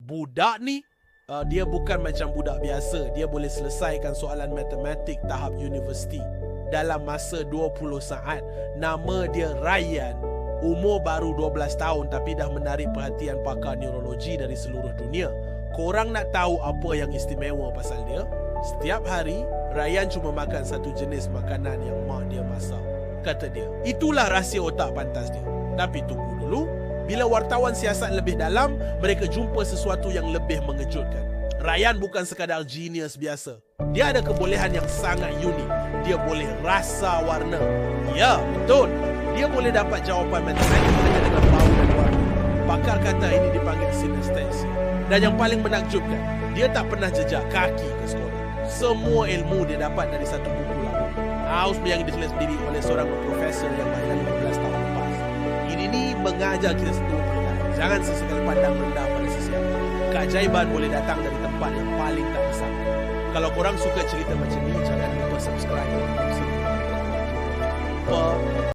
budak ni dia bukan macam budak biasa. Dia boleh selesaikan soalan matematik tahap universiti dalam masa 20 saat. Nama dia Ryan. Umur baru 12 tahun tapi dah menarik perhatian pakar neurologi dari seluruh dunia. Korang nak tahu apa yang istimewa pasal dia? Setiap hari, Ryan cuma makan satu jenis makanan yang mak dia masak. Kata dia, itulah rahsia otak pantas dia. Tapi tunggu dulu, bila wartawan siasat lebih dalam, mereka jumpa sesuatu yang lebih mengejutkan. Ryan bukan sekadar genius biasa. Dia ada kebolehan yang sangat unik. Dia boleh rasa warna. Ya, betul. Dia boleh dapat jawapan matematik hanya dengan bau dan warna. Pakar kata ini dipanggil sinestesia. Dan yang paling menakjubkan, dia tak pernah jejak kaki ke sekolah. Semua ilmu dia dapat dari satu buku lama. Yang ditulis sendiri oleh seorang profesor yang lahir 15 tahun lepas. Ini ni mengajar kita satu perkara. Jangan sesekali pandang rendah pada sesiapa. Keajaiban boleh datang dari tempat yang paling tak disangka. Kalau korang suka cerita macam ni, jangan lupa subscribe.